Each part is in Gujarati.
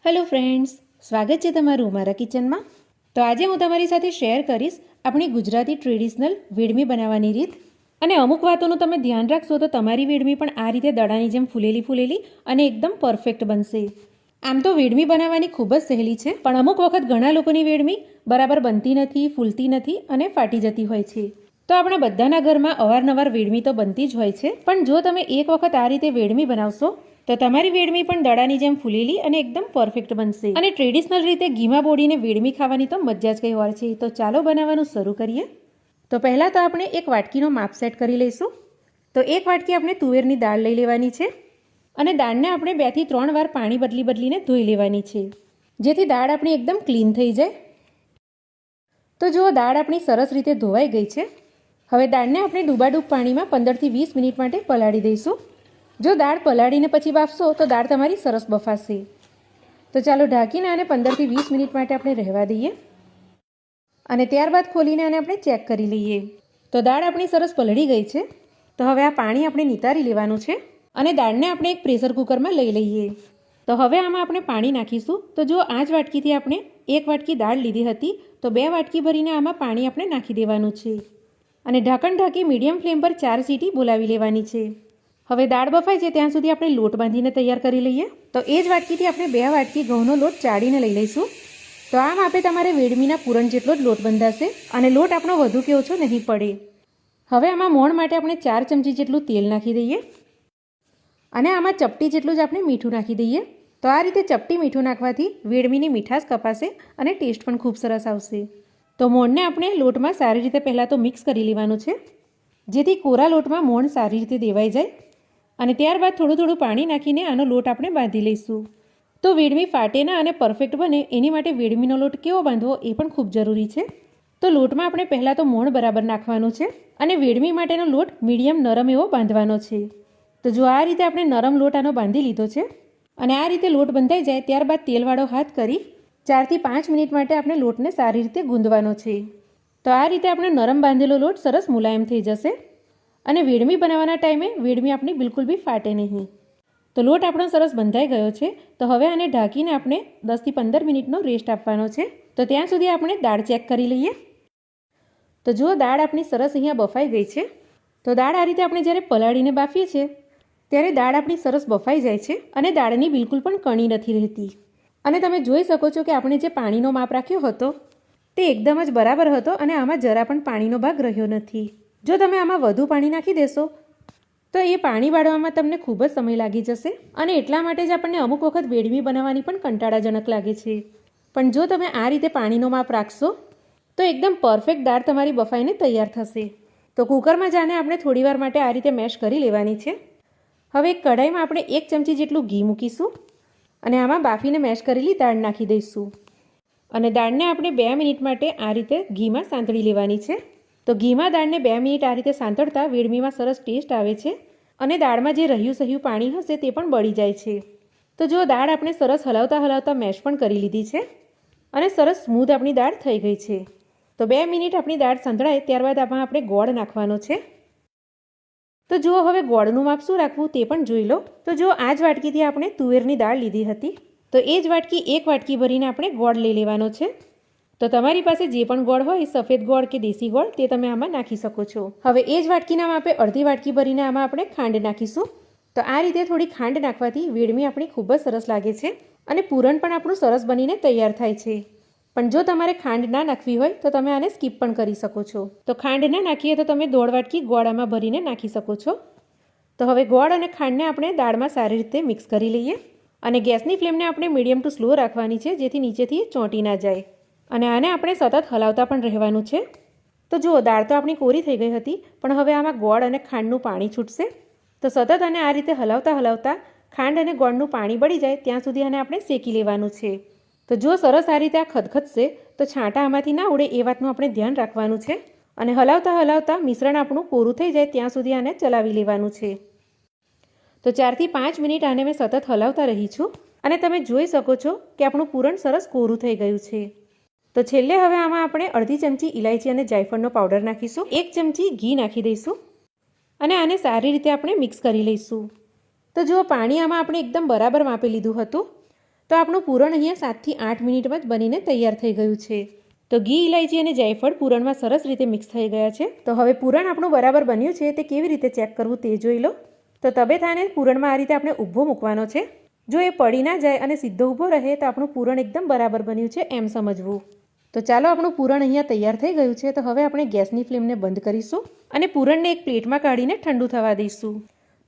હેલો ફ્રેન્ડ્સ, સ્વાગત છે તમારું મારા કિચનમાં। તો આજે હું તમારી સાથે શેર કરીશ આપણી ગુજરાતી ટ્રેડિશનલ વેડમી બનાવવાની રીત। અને અમુક વાતોનું તમે ધ્યાન રાખશો તો તમારી વેડમી પણ આ રીતે દડાની જેમ ફૂલેલી અને એકદમ પરફેક્ટ બનશે। આમ તો વેડમી બનાવવાની ખૂબ જ સહેલી છે, પણ અમુક વખત ઘણા લોકોની વેડમી બરાબર બનતી નથી, ફૂલતી નથી અને ફાટી જતી હોય છે। તો આપણા બધાના ઘરમાં અવારનવાર વેડમી તો બનતી જ હોય છે, પણ જો તમે એક વખત આ રીતે વેડમી બનાવશો તો તમારી વેડમી પણ દડાની જેમ ફૂલેલી અને એકદમ પરફેક્ટ બનશે। અને ટ્રેડિશનલ રીતે ઘીમાં બોળીને વેડમી ખાવાની તો મજા જ કંઈ વાર છે। તો ચાલો બનાવવાનું શરૂ કરીએ। તો પહેલાં તો આપણે એક વાટકીનો માપ સેટ કરી લઈશું। તો એક વાટકી આપણે તુવેરની દાળ લઈ લેવાની છે અને દાળને આપણે 2 થી 3 વાર પાણી બદલીને ધોઈ લેવાની છે, જેથી દાળ આપણી એકદમ ક્લીન થઈ જાય। તો જુઓ, દાળ આપણી સરસ રીતે ધોવાઈ ગઈ છે। હવે દાળને આપણે ડૂબાડૂબ પાણીમાં 15 થી 20 મિનિટ માટે પલાળી દઈશું। જો દાળ પલાળીને પછી બાફશો તો દાળ તમારી સરસ બફાશે। તો ચાલો ઢાંકીને આને 15 થી 20 મિનિટ માટે આપણે રહેવા દઈએ અને ત્યારબાદ ખોલીને આને આપણે ચેક કરી લઈએ। તો દાળ આપણી સરસ પલળી ગઈ છે। તો હવે આ પાણી આપણે નિતારી લેવાનું છે અને દાળને આપણે એક પ્રેશર કુકરમાં લઈ લઈએ। તો હવે આમાં આપણે પાણી નાખીશું। તો જો આ જ વાટકીથી આપણે 1 વાટકી દાળ લીધી હતી, તો 2 વાટકી ભરીને આમાં પાણી આપણે નાખી દેવાનું છે અને ઢાંકણ ઢાંકી મીડિયમ ફ્લેમ પર 4 સીટી બોલાવી લેવાની છે। હવે દાળ બફાય છે ત્યાં સુધી આપણે લોટ બાંધીને તૈયાર કરી લઈએ। તો એ જ વાટકીથી આપણે 2 વાટકી ઘઉંનો લોટ ચાળીને લઈ લઈશું। તો આમ આપણે તમારે વેડમીના પૂરણ જેટલો જ લોટ બંધાશે અને લોટ આપણો વધુ કે ઓછો નહીં પડે। હવે આમાં મોણ માટે આપણે 4 ચમચી જેટલું તેલ નાખી દઈએ અને આમાં ચપટી જેટલું જ આપણે મીઠું નાખી દઈએ। તો આ રીતે ચપટી મીઠું નાખવાથી વેડમીની મીઠાશ કપાશે અને ટેસ્ટ પણ ખૂબ સરસ આવશે। તો મોણને આપણે લોટમાં સારી રીતે પહેલાં તો મિક્સ કરી લેવાનું છે, જેથી કોરા લોટમાં મોણ સારી રીતે દેવાઈ જાય અને ત્યારબાદ થોડું પાણી નાખીને આનો લોટ આપણે બાંધી લઈશું। તો વેડમી ફાટે ના અને પરફેક્ટ બને એની માટે વેડમીનો લોટ કેવો બાંધવો એ પણ ખૂબ જરૂરી છે। તો લોટમાં આપણે પહેલાં તો મોણ બરાબર નાખવાનું છે અને વેડમી માટેનો લોટ મીડિયમ નરમ એવો બાંધવાનો છે। તો જો આ રીતે આપણે નરમ લોટ આનો બાંધી લીધો છે અને આ રીતે લોટ બંધાઈ જાય ત્યારબાદ તેલવાળો હાથ કરી 4 થી 5 મિનિટ માટે આપણે લોટને સારી રીતે ગૂંદવાનો છે। તો આ રીતે આપણે નરમ બાંધેલો લોટ સરસ મુલાયમ થઈ જશે અને વેડમી બનાવવાના ટાઈમે વેડમી આપણી બિલકુલ બી ફાટે નહીં। તો લોટ આપણો સરસ બંધાઈ ગયો છે। તો હવે આને ઢાંકીને આપણે 10 થી 15 મિનિટનો રેસ્ટ આપવાનો છે। તો ત્યાં સુધી આપણે દાળ ચેક કરી લઈએ। તો જુઓ, દાળ આપણી સરસ અહીંયા બફાઈ ગઈ છે। તો દાળ આ રીતે આપણે જ્યારે પલાળીને બાફીએ છીએ ત્યારે દાળ આપણી સરસ બફાઈ જાય છે અને દાળની બિલકુલ પણ કણી નથી રહેતી। અને તમે જોઈ શકો છો કે આપણે જે પાણીનો માપ રાખ્યો હતો તે એકદમ જ બરાબર હતો અને આમાં જરા પણ પાણીનો ભાગ રહ્યો નથી। જો તમે આમાં વધુ પાણી નાખી દેશો તો એ પાણી બાળવામાં તમને ખૂબ જ સમય લાગી જશે અને એટલા માટે જ આપણને અમુક વખત વેડમી બનાવવાની પણ કંટાળાજનક લાગે છે। પણ જો તમે આ રીતે પાણીનો માપ રાખશો તો એકદમ પરફેક્ટ દાળ તમારી બફાઈને તૈયાર થશે। તો કુકરમાં જાને આપણે થોડીવાર માટે આ રીતે મેશ કરી લેવાની છે। હવે એક કઢાઈમાં આપણે 1 ચમચી જેટલું ઘી મૂકીશું અને આમાં બાફીને મેશ કરેલી દાળ નાખી દઈશું અને દાળને આપણે 2 મિનિટ માટે આ રીતે ઘીમાં સાંતળી લેવાની છે। તો ઘીમાં દાળને 2 મિનિટ આ રીતે સાંતળતા વેડમીમાં સરસ ટેસ્ટ આવે છે અને દાળમાં જે રહ્યું સહ્યું પાણી હશે તે પણ બળી જાય છે। તો જો દાળ આપણે સરસ હલાવતા મેશ પણ કરી લીધી છે અને સરસ સ્મૂધ આપણી દાળ થઈ ગઈ છે। તો 2 મિનિટ આપણી દાળ સંતળાય ત્યારબાદ આમાં આપણે ગોળ નાખવાનો છે। તો જુઓ, હવે ગોળનું માપ શું રાખવું તે પણ જોઈ લો। તો જો આ જ વાટકીથી આપણે તુવેરની દાળ લીધી હતી, તો એ જ વાટકી 1 વાટકી ભરીને આપણે ગોળ લઈ લેવાનો છે। તો તમારી પાસે જે પણ ગોળ હોય, સફેદ ગોળ કે દેશી ગોળ, તે તમે આમાં નાખી શકો છો। હવે એ જ વાટકીના માપે અડધી વાટકી ભરીને આમાં આપણે ખાંડ નાખીશું। તો આ રીતે થોડી ખાંડ નાખવાથી વેડમી આપણી ખૂબ જ સરસ લાગે છે અને પૂરણ પણ આપણું સરસ બનીને તૈયાર થાય છે। પણ જો તમારે ખાંડ ના નાખવી હોય તો તમે આને સ્કીપ પણ કરી શકો છો। તો ખાંડ ના નાખીએ તો તમે 1.5 વાટકી ગોળ આમાં ભરીને નાખી શકો છો। તો હવે ગોળ અને ખાંડને આપણે દાળમાં સારી રીતે મિક્સ કરી લઈએ અને ગેસની ફ્લેમને આપણે મીડિયમ ટુ સ્લો રાખવાની છે, જેથી નીચેથી ચોંટી ના જાય અને આને આપણે સતત હલાવતા પણ રહેવાનું છે। તો જુઓ, દાળ તો આપણી કોરી થઈ ગઈ હતી, પણ હવે આમાં ગોળ અને ખાંડનું પાણી છૂટશે। તો સતત આને આ રીતે હલાવતા ખાંડ અને ગોળનું પાણી બળી જાય ત્યાં સુધી આને આપણે શેકી લેવાનું છે। તો જો સરસ આ રીતે આ ખદખદશે તો છાંટા આમાંથી ના ઉડે એ વાતનું આપણે ધ્યાન રાખવાનું છે અને હલાવતા મિશ્રણ આપણું કોરું થઈ જાય ત્યાં સુધી આને ચલાવી લેવાનું છે। તો 4 થી 5 મિનિટ આને મેં સતત હલાવતા રહી છું અને તમે જોઈ શકો છો કે આપણું પૂરણ સરસ કોરું થઈ ગયું છે। તો છેલ્લે હવે આમાં આપણે અડધી ચમચી ઇલાયચી અને જાયફળનો પાવડર નાખીશું, 1 ચમચી ઘી નાખી દઈશું અને આને સારી રીતે આપણે મિક્સ કરી લઈશું। તો જુઓ, પાણી આમાં આપણે એકદમ બરાબર માપી લીધું હતું। તો આપણું પૂરણ અહીંયા 7 થી 8 મિનિટમાં જ બનીને તૈયાર થઈ ગયું છે. તો ઘી, ઇલાયચી અને જાયફળ પૂરણમાં સરસ રીતે મિક્સ થઈ ગયા છે. તો હવે પૂરણ આપણું બરાબર બન્યું છે તે કેવી રીતે ચેક કરવું તે જોઈ લો. તો તબેથાને પૂરણમાં આ રીતે આપણે ઊભો મૂકવાનો છે. જો એ પડી ના જાય અને સીધો ઊભો રહે તો આપણું પૂરણ એકદમ બરાબર બન્યું છે એમ સમજવું. તો ચાલો આપણું પૂરણ અહીંયા તૈયાર થઈ ગયું છે. તો હવે આપણે ગેસની ફ્લેમને બંધ કરીશું અને પૂરણને એક પ્લેટમાં કાઢીને ઠંડુ થવા દઈશું.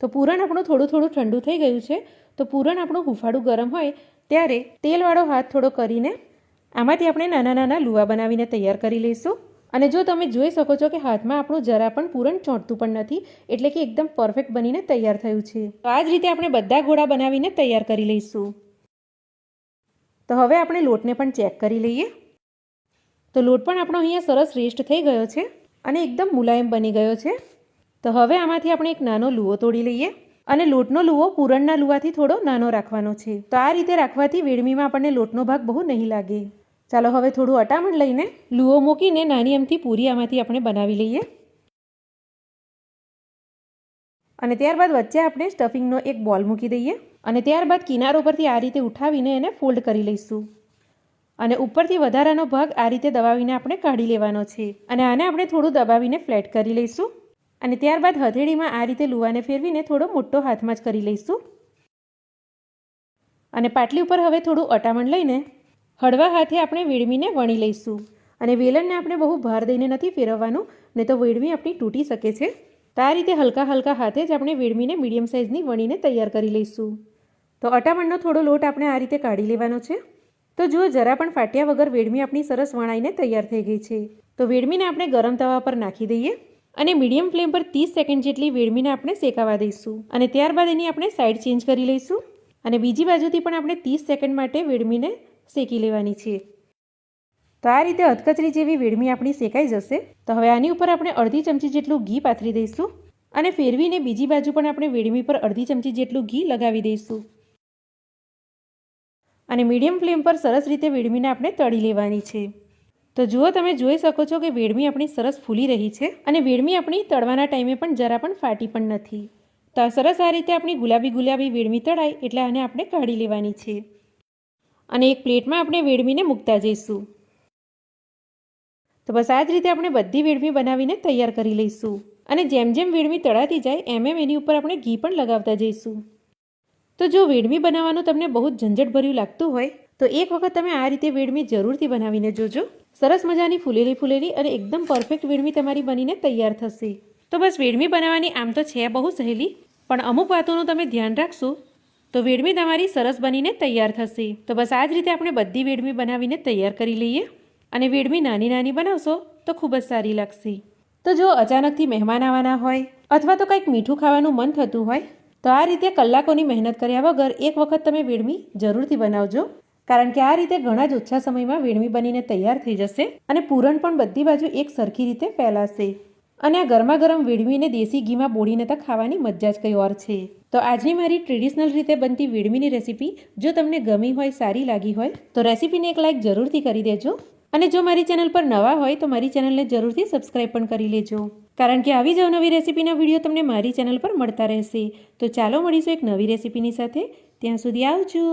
તો પૂરણ આપણું થોડું ઠંડુ થઈ ગયું છે. તો પૂરણ આપણું હુંફાળું ગરમ હોય ત્યારે તેલવાળો હાથ થોડો કરીને આમાંથી આપણે નાના નાના લુવા બનાવીને તૈયાર કરી લઈશું. અને જો તમે જોઈ શકો છો કે હાથમાં આપણું જરા પણ પૂરણ ચોંટતું પણ નથી, એટલે કે એકદમ પરફેક્ટ બનીને તૈયાર થયું છે. તો આ જ રીતે આપણે બધા ગોળા બનાવીને તૈયાર કરી લઈશું. તો હવે આપણે લોટને પણ ચેક કરી લઈએ. તો લોટ પણ આપણો અહીંયા સરસ રેસ્ટ થઈ ગયો છે અને એકદમ મુલાયમ બની ગયો છે. તો હવે આમાંથી આપણે એક નાનો લુવો તોડી લઈએ અને લોટનો લુવો પૂરણના લુવાથી થોડો નાનો રાખવાનો છે. તો આ રીતે રાખવાથી વેડમીમાં આપણને લોટનો ભાગ બહુ નહીં લાગે. ચાલો હવે થોડું અટામણ લઈને લુવો મૂકીને નાની અમથી પૂરી આમાંથી આપણે બનાવી લઈએ. અને ત્યારબાદ વચ્ચે આપણે સ્ટફિંગનો એક બોલ મૂકી દઈએ અને ત્યારબાદ કિનારો પરથી આ રીતે ઉઠાવીને એને ફોલ્ડ કરી લઈશું. અને ઉપરથી વધારાનો ભાગ આ રીતે દબાવીને આપણે કાઢી લેવાનો છે. અને આને આપણે થોડું દબાવીને ફ્લેટ કરી લઈશું. અને ત્યારબાદ હથેળીમાં આ રીતે લુવાને ફેરવીને થોડો મોટો હાથમાં જ કરી લઈશું. અને પાટલી ઉપર હવે થોડું અટામણ લઈને હળવા હાથે આપણે વેડમીને વણી લઈશું. અને વેલણને આપણે બહુ ભાર દઈને નથી ફેરવવાનું, નહીં તો વેડમી આપણી તૂટી શકે છે. તો આ રીતે હલકા હલકા હાથે જ આપણે વેડમીને મીડિયમ સાઇઝની વણીને તૈયાર કરી લઈશું. તો અટામણનો થોડો લોટ આપણે આ રીતે કાઢી લેવાનો છે. તો જુઓ, જરા પણ ફાટ્યા વગર વેડમી આપણી સરસ વણાઈને તૈયાર થઈ ગઈ છે. તો વેડમીને આપણે ગરમ તવા પર નાખી દઈએ અને મીડિયમ ફ્લેમ પર 30 સેકન્ડ જેટલી વેડમીને આપણે શેકાવા દઈશું. અને ત્યારબાદ એની આપણે સાઈડ ચેન્જ કરી લઈશું અને બીજી બાજુથી પણ આપણે 30 સેકન્ડ માટે વેડમીને શેકી લેવાની છે. તો આ રીતે અધકચરી જેવી વેડમી આપણી શેકાઈ જશે. તો હવે આની ઉપર આપણે અડધી ચમચી જેટલું ઘી પાથરી દઈશું અને ફેરવીને બીજી બાજુ પણ આપણે વેડમી પર અડધી ચમચી જેટલું ઘી લગાવી દઈશું. અને મીડિયમ ફ્લેમ પર સરસ રીતે વેડમીને આપણે તળી લેવાની છે. તો જુઓ, તમે જોઈ શકો છો કે વેડમી આપણી સરસ ફૂલી રહી છે અને વેડમી આપણી તળવાના ટાઈમે પણ જરા પણ ફાટી પણ નથી. તો સરસ આ રીતે આપણી ગુલાબી વેડમી તળાય એટલે આને આપણે કાઢી લેવાની છે અને એક પ્લેટમાં આપણે વેડમીને મૂકતા જઈશું. તો બસ આ જ રીતે આપણે બધી વેડમી બનાવીને તૈયાર કરી લઈશું. અને જેમ જેમ વેડમી તળાતી જાય એમ એની ઉપર આપણે ઘી પણ લગાવતા જઈશું. તો જો વેડમી બનાવવાનું તમને બહુ જ ઝંઝટભર્યું લાગતું હોય તો એક વખત તમે આ રીતે વેડમી જરૂરથી બનાવીને જોજો. સરસ મજાની ફૂલેલી અને એકદમ પરફેક્ટ વેડમી તમારી બનીને તૈયાર થશે. તો બસ વેડમી બનાવવાની આમ તો છે બહુ સહેલી, પણ અમુક વાતોનું તમે ધ્યાન રાખશો તો વેડમી તમારી સરસ બનીને તૈયાર થશે. તો બસ આ જ રીતે આપણે બધી વેડમી બનાવીને તૈયાર કરી લઈએ. અને વેડમી નાની નાની બનાવશો તો ખૂબ જ સારી લાગશે. તો જો અચાનકથી મહેમાન આવવાના હોય અથવા તો કંઈક મીઠું ખાવાનું મન થતું હોય તો આ રીતે કલાકોની મહેનત કર્યા વગર એક વખત તમે વેડમી જરૂરથી બનાવજો. કારણ કે આ રીતે ઘણા જ ઓછા સમયમાં વેડમી બનીને તૈયાર થઈ જશે અને પૂરણ પણ બધી બાજુ એક સરખી રીતે ફેલાશે. અને આ ગરમા ગરમ વેડમીને દેશી ઘીમાં બોળીને તો ખાવાની મજા જ કંઈ ઓર છે. તો આજની મારી ટ્રેડિશનલ રીતે બનતી વેડમીની રેસીપી જો તમને ગમી હોય, સારી લાગી હોય તો રેસીપીને એક લાઈક જરૂરથી કરી દેજો. અને જો મારી ચેનલ પર નવા હોય તો મારી ચેનલને જરૂરથી સબસ્ક્રાઈબ પણ કરી લેજો. કારણ કે આવી જ નવી રેસીપીના વિડીયો તમને મારી ચેનલ પર મળતા રહેશે. તો ચાલો મળીશું એક નવી રેસીપીની સાથે. ત્યાં સુધી આવજો.